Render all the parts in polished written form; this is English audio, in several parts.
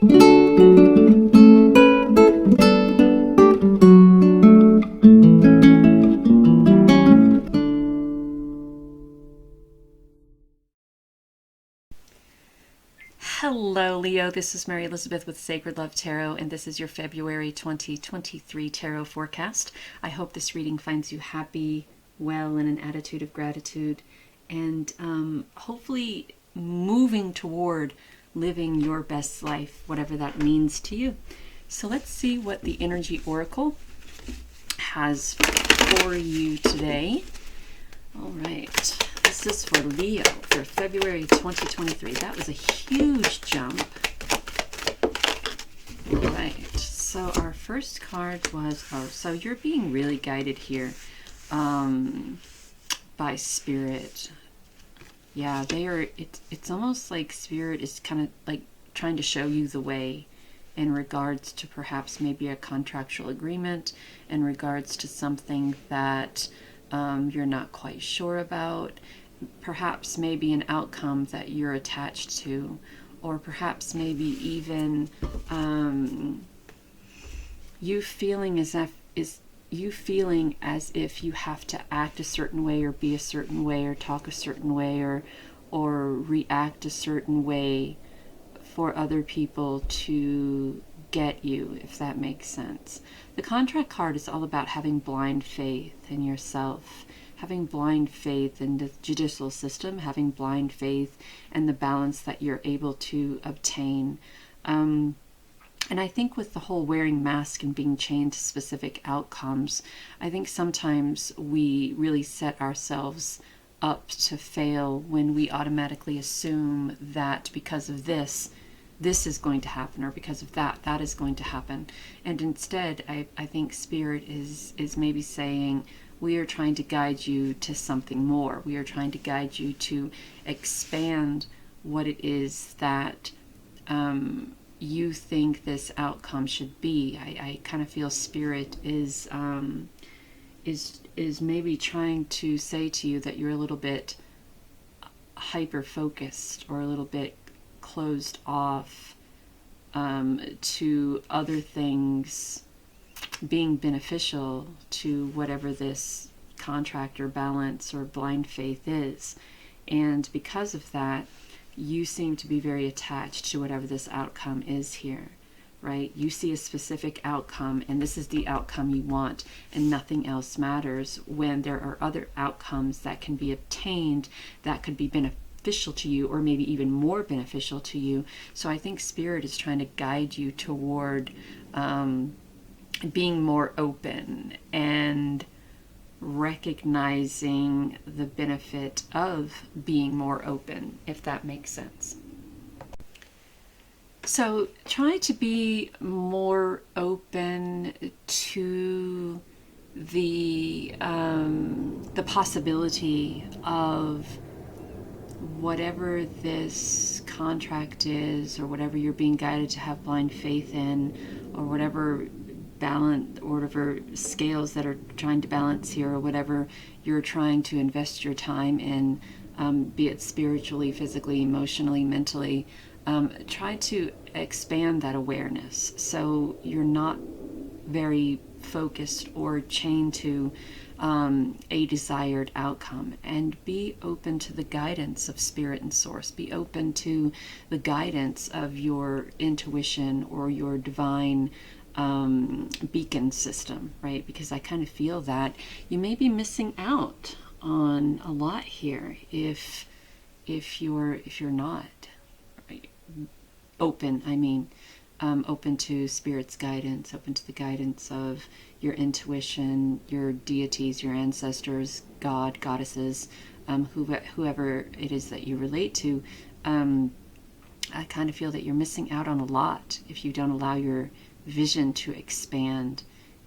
Hello, Leo. This is Mary Elizabeth with Sacred Love Tarot, and this is your February 2023 tarot forecast. I hope this reading finds you happy, well, in an attitude of gratitude, and hopefully moving toward living your best life, whatever that means to you. So let's see what the Energy Oracle has for you today. All right. This is for Leo for February 2023. That was a huge jump. All right. So our first card was, so you're being really guided here by Spirit. Yeah, they are. It's almost like Spirit is kind of like trying to show you the way in regards to perhaps maybe a contractual agreement, in regards to something that you're not quite sure about, perhaps maybe an outcome that you're attached to, or perhaps maybe even you feeling as if you have to act a certain way or be a certain way or talk a certain way or react a certain way for other people to get you, if that makes sense. The contract card is all about having blind faith in yourself, having blind faith in the judicial system, having blind faith in the balance that you're able to obtain. And I think with the whole wearing mask and being chained to specific outcomes, I think sometimes we really set ourselves up to fail when we automatically assume that because of this is going to happen, or because of that is going to happen. And instead, I think Spirit is maybe saying, we are trying to guide you to something more. We are trying to guide you to expand what it is that you think this outcome should be. I kind of feel Spirit is maybe trying to say to you that you're a little bit hyper focused or a little bit closed off to other things being beneficial to whatever this contract or balance or blind faith is. And because of that, you seem to be very attached to whatever this outcome is here, right? You see a specific outcome, and this is the outcome you want, and nothing else matters, when there are other outcomes that can be obtained that could be beneficial to you, or maybe even more beneficial to you. So I think Spirit is trying to guide you toward being more open and recognizing the benefit of being more open, if that makes sense. So try to be more open to the possibility of whatever this contract is, or whatever you're being guided to have blind faith in, or whatever balance, or whatever scales that are trying to balance here, or whatever you're trying to invest your time in, be it spiritually, physically, emotionally, mentally. Try to expand that awareness so you're not very focused or chained to a desired outcome, and be open to the guidance of Spirit and Source. Be open to the guidance of your intuition or your divine beacon system, right? Because I kind of feel that you may be missing out on a lot here if you're not open. Open to Spirit's guidance, open to the guidance of your intuition, your deities, your ancestors, God, goddesses, whoever it is that you relate to. I kind of feel that you're missing out on a lot if you don't allow your vision to expand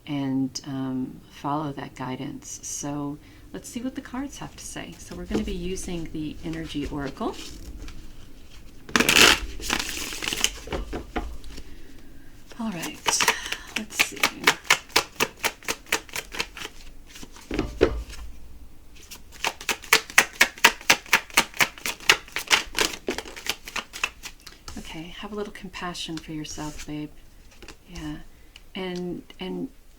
and follow that guidance. So let's see what the cards have to say. So we're going to be using the Energy Oracle. All right, let's see. Okay, have a little compassion for yourself, babe. Yeah. And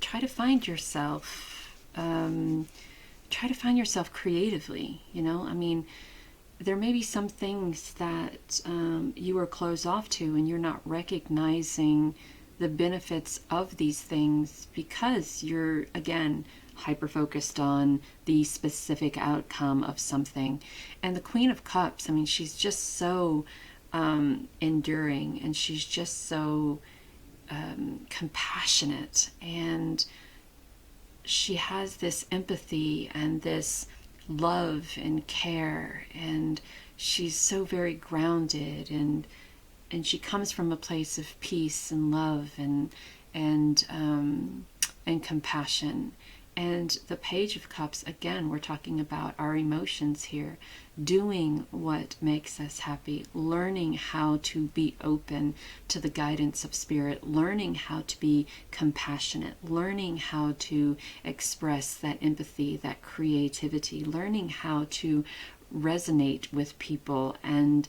try to find yourself. Try to find yourself creatively. You know, I mean, there may be some things that you are closed off to, and you're not recognizing the benefits of these things because you're, again, hyper focused on the specific outcome of something. And the Queen of Cups, I mean, she's just so enduring, and she's just so compassionate, and she has this empathy and this love and care, and she's so very grounded, and she comes from a place of peace and love and compassion. And the Page of Cups, again, we're talking about our emotions here, doing what makes us happy, learning how to be open to the guidance of Spirit, learning how to be compassionate, learning how to express that empathy, that creativity, learning how to resonate with people and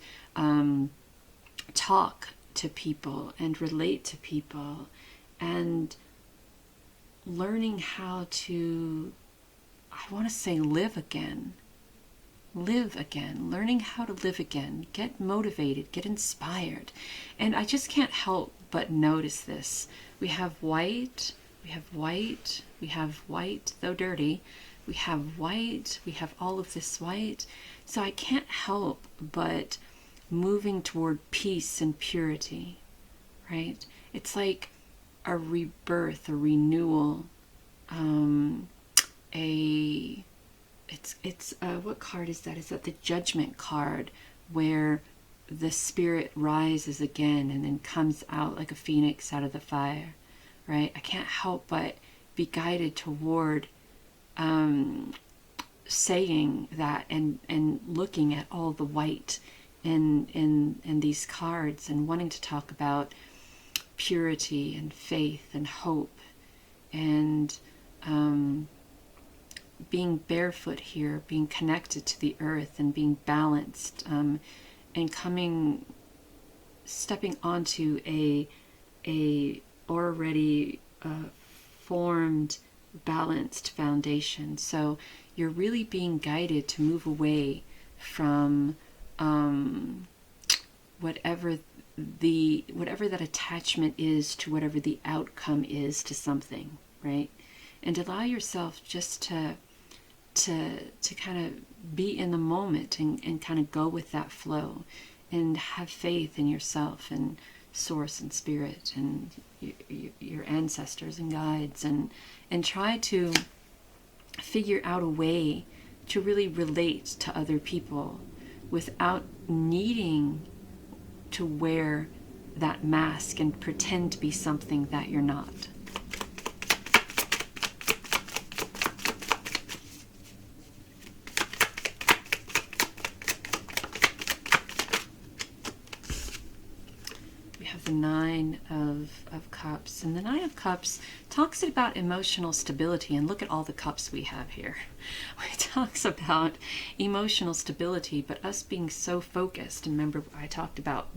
talk to people and relate to people, and learning how to, I want to say, live again, learning how to live again, get motivated, get inspired. And I just can't help but notice this. We have white, though dirty, we have white, we have all of this white. So I can't help but moving toward peace and purity, right? It's like a rebirth, a renewal, what card is that? Is that the Judgment card, where the spirit rises again and then comes out like a phoenix out of the fire, right? I can't help but be guided toward saying that and looking at all the white in these cards, and wanting to talk about purity and faith and hope, and being barefoot here, being connected to the earth and being balanced, and stepping onto a already formed, balanced foundation. So you're really being guided to move away from whatever that attachment is to whatever the outcome is to something, right? And allow yourself just to kind of be in the moment and kind of go with that flow, and have faith in yourself and Source and Spirit and your ancestors and guides, and try to figure out a way to really relate to other people without needing to wear that mask and pretend to be something that you're not. We have the Nine of Cups, and the Nine of Cups talks about emotional stability, and look at all the cups we have here. It talks about emotional stability, but us being so focused, and remember I talked about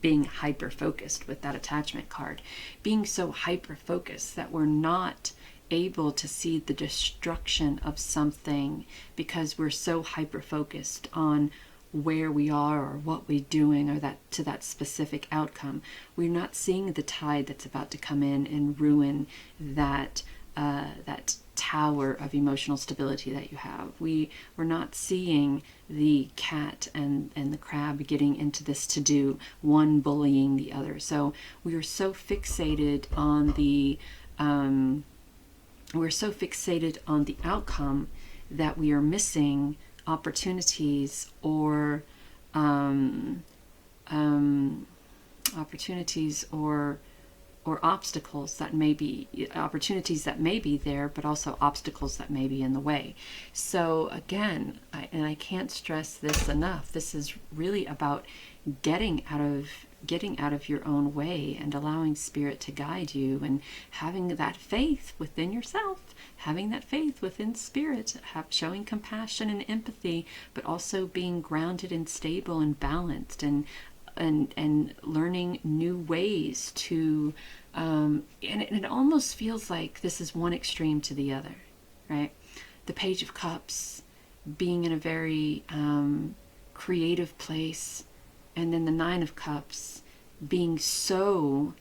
being hyper-focused with that attachment card, being so hyper-focused that we're not able to see the destruction of something because we're so hyper-focused on where we are or what we're doing, or that specific outcome. We're not seeing the tide that's about to come in and ruin that tower of emotional stability that you have. We're not seeing the cat and the crab getting into this to-do, one bullying the other. So we are so fixated on the outcome that we are missing opportunities or obstacles that may be, opportunities that may be there, but also obstacles that may be in the way. So again, I can't stress this enough, this is really about getting out of your own way and allowing Spirit to guide you, and having that faith within yourself, having that faith within Spirit, showing compassion and empathy, but also being grounded and stable and balanced, and and learning new ways to, and it almost feels like this is one extreme to the other, right? The Page of Cups being in a very creative place, and then the Nine of Cups being so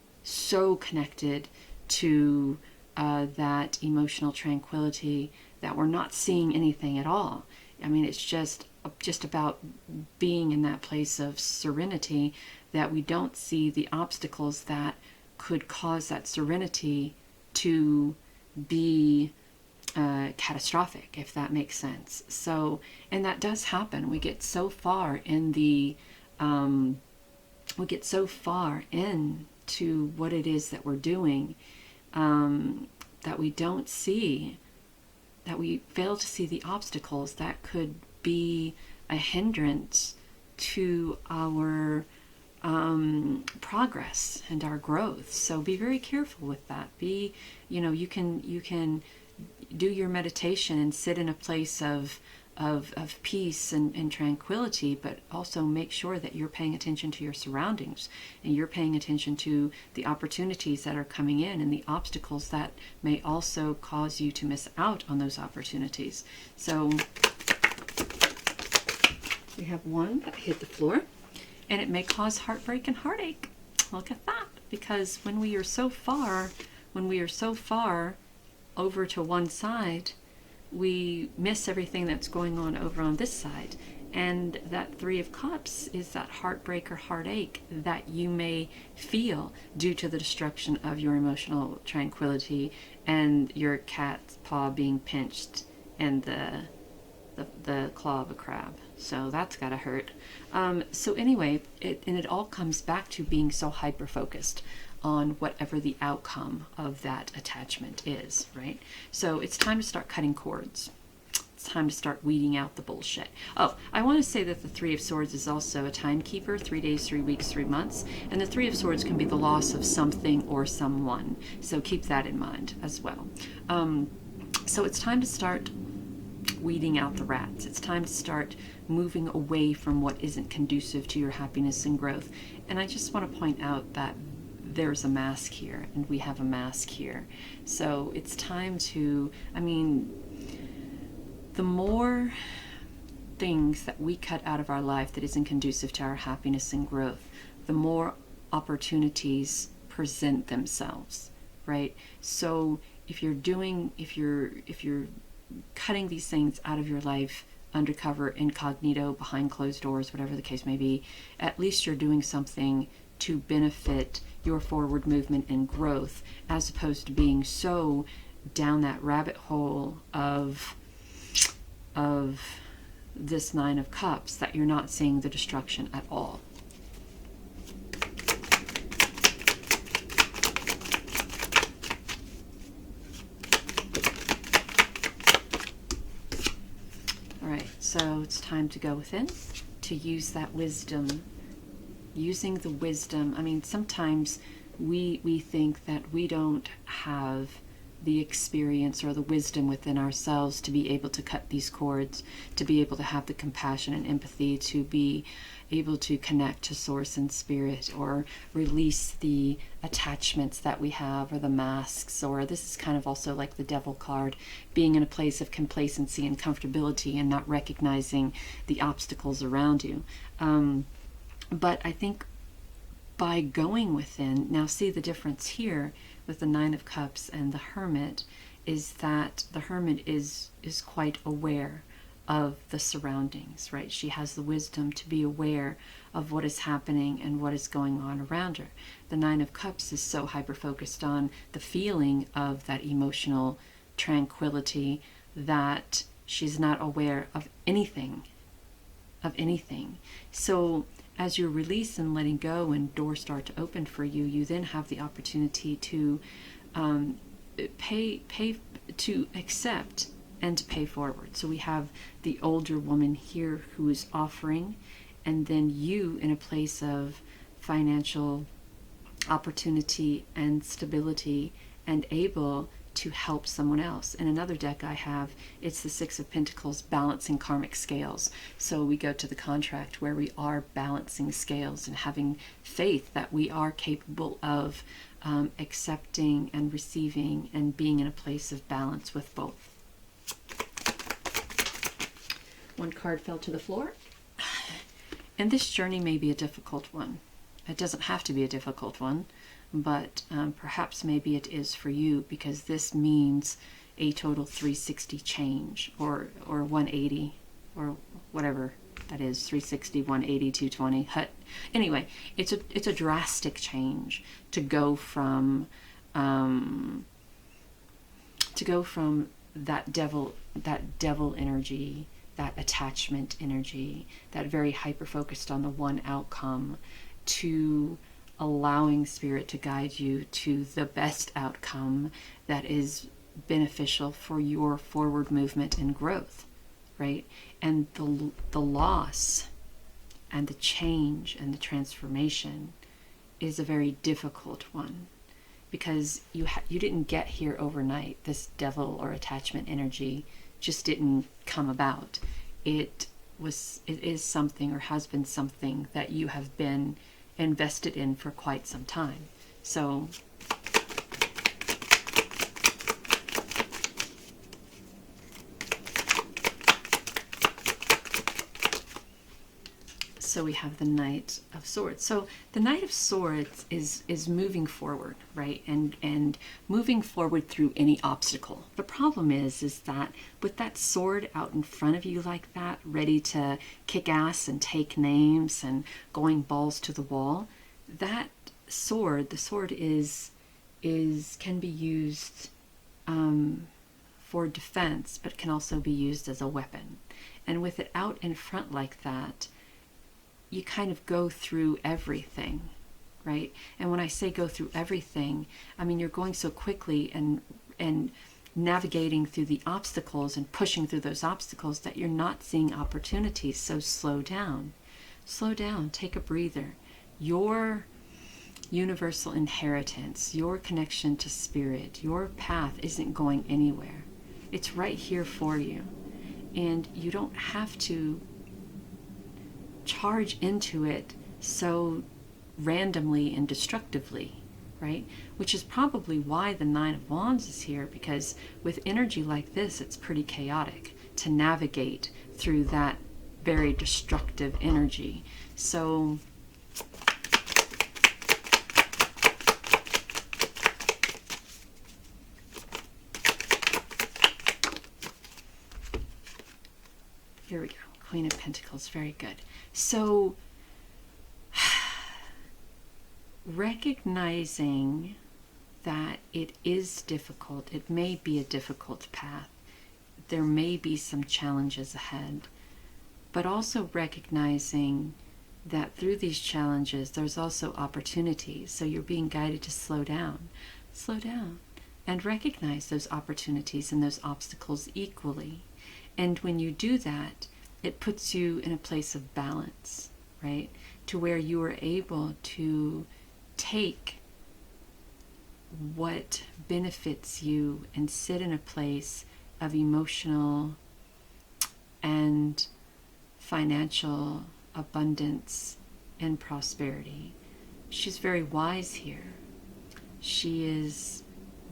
connected to that emotional tranquility that we're not seeing anything at all. I mean, it's just about being in that place of serenity, that we don't see the obstacles that could cause that serenity to be catastrophic, if that makes sense. So, and that does happen. We get so far in the into what it is that we're doing, that we don't see, that we fail to see the obstacles that could be a hindrance to our progress and our growth. So be very careful with that. You can do your meditation and sit in a place of peace and tranquility, but also make sure that you're paying attention to your surroundings, and you're paying attention to the opportunities that are coming in and the obstacles that may also cause you to miss out on those opportunities. So we have one that hit the floor, and it may cause heartbreak and heartache. Look at that, because when we are so far over to one side, we miss everything that's going on over on this side. And that Three of Cups is that heartbreak or heartache that you may feel due to the destruction of your emotional tranquility and your cat's paw being pinched and the claw of a crab. So that's gotta hurt. So anyway, it all comes back to being so hyper-focused on whatever the outcome of that attachment is, right? So it's time to start cutting cords. It's time to start weeding out the bullshit. Oh, I want to say that the Three of Swords is also a timekeeper, 3 days, 3 weeks, 3 months. And the Three of Swords can be the loss of something or someone. So keep that in mind as well. So it's time to start weeding out the rats. It's time to start moving away from what isn't conducive to your happiness and growth. And I just want to point out that there's a mask here, and we have a mask here. So it's time to, the more things that we cut out of our life that isn't conducive to our happiness and growth, the more opportunities present themselves, right? So if you're cutting these things out of your life undercover, incognito, behind closed doors, whatever the case may be, at least you're doing something to benefit your forward movement and growth, as opposed to being so down that rabbit hole of this Nine of Cups that you're not seeing the destruction at all. All right, so it's time to go within, to use that wisdom. Using the wisdom, sometimes we think that we don't have the experience or the wisdom within ourselves to be able to cut these cords, to be able to have the compassion and empathy, to be able to connect to source and spirit, or release the attachments that we have, or the masks, or this is kind of also like the Devil card, being in a place of complacency and comfortability and not recognizing the obstacles around you. But I think by going within, now see the difference here with the Nine of Cups and the Hermit, is that the Hermit is quite aware of the surroundings, right? She has the wisdom to be aware of what is happening and what is going on around her. The Nine of Cups is so hyper-focused on the feeling of that emotional tranquility that she's not aware of anything. So as you release and letting go and doors start to open for you, you then have the opportunity to to accept and to pay forward. So we have the older woman here who is offering, and then you in a place of financial opportunity and stability and able to help someone else. In another deck I have, it's the Six of Pentacles, balancing karmic scales. So we go to the contract where we are balancing scales and having faith that we are capable of accepting and receiving and being in a place of balance with both. One card fell to the floor. And this journey may be a difficult one. It doesn't have to be a difficult one, but perhaps maybe it is for you, because this means a total 360 change, or 180, or whatever that is, 360, 180, 220. Anyway, it's a drastic change to go from that devil energy, that attachment energy, that very hyper focused on the one outcome, to allowing Spirit to guide you to the best outcome that is beneficial for your forward movement and growth, right? And the loss and the change and the transformation is a very difficult one, because you didn't get here overnight. This devil or attachment energy just didn't come about. It is something, or has been something, that you have been invested in for quite some time. So we have the Knight of Swords. So the Knight of Swords is moving forward, right? And moving forward through any obstacle. The problem is that with that sword out in front of you like that, ready to kick ass and take names and going balls to the wall, that sword, the sword can be used for defense, but can also be used as a weapon. And with it out in front like that, you kind of go through everything, right? And when I say go through everything, I mean you're going so quickly and navigating through the obstacles and pushing through those obstacles that you're not seeing opportunities. So slow down. Slow down. Take a breather. Your universal inheritance, your connection to Spirit, your path isn't going anywhere. It's right here for you. And you don't have to charge into it so randomly and destructively, right? Which is probably why the Nine of Wands is here, because with energy like this, it's pretty chaotic to navigate through that very destructive energy. So here we go. Queen of Pentacles, very good. So recognizing that it is difficult, it may be a difficult path, there may be some challenges ahead, but also recognizing that through these challenges there's also opportunities. So you're being guided to slow down, and recognize those opportunities and those obstacles equally. And when you do that, it puts you in a place of balance, right? To where you are able to take what benefits you and sit in a place of emotional and financial abundance and prosperity. She's very wise here. She is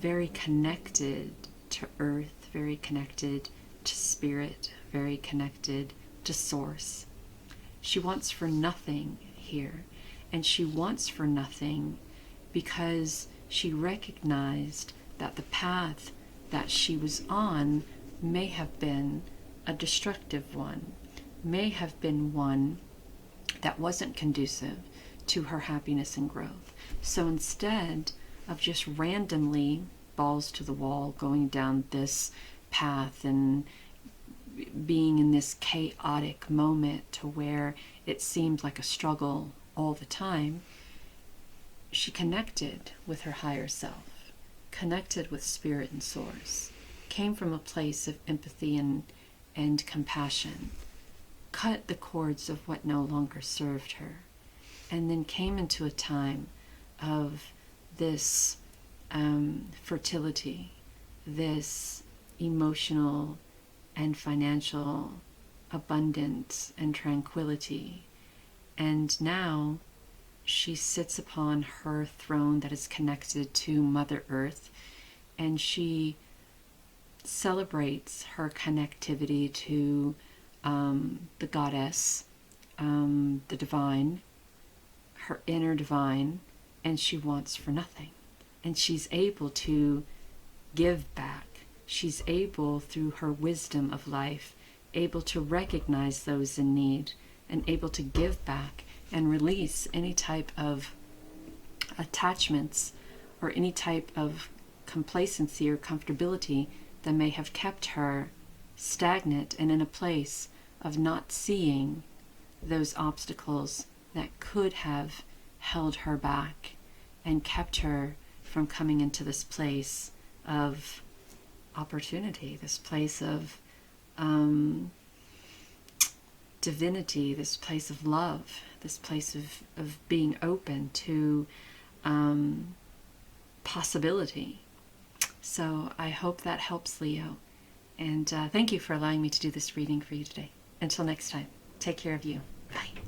very connected to earth, very connected to Spirit, very connected to Source. She wants for nothing here, and she wants for nothing because she recognized that the path that she was on may have been a destructive one, may have been one that wasn't conducive to her happiness and growth. So instead of just randomly balls to the wall going down this path and being in this chaotic moment to where it seemed like a struggle all the time, she connected with her higher self, connected with Spirit and Source, came from a place of empathy and compassion, cut the cords of what no longer served her, and then came into a time of this fertility, this emotional and financial abundance and tranquility. And now she sits upon her throne that is connected to Mother Earth, and she celebrates her connectivity to the goddess, the divine, her inner divine, and she wants for nothing. And she's able to give back. She's able, through her wisdom of life, able to recognize those in need and able to give back and release any type of attachments or any type of complacency or comfortability that may have kept her stagnant and in a place of not seeing those obstacles that could have held her back and kept her from coming into this place of opportunity, this place of divinity, this place of love, this place of being open to possibility. So I hope that helps, Leo. And thank you for allowing me to do this reading for you today. Until next time, take care of you. Bye.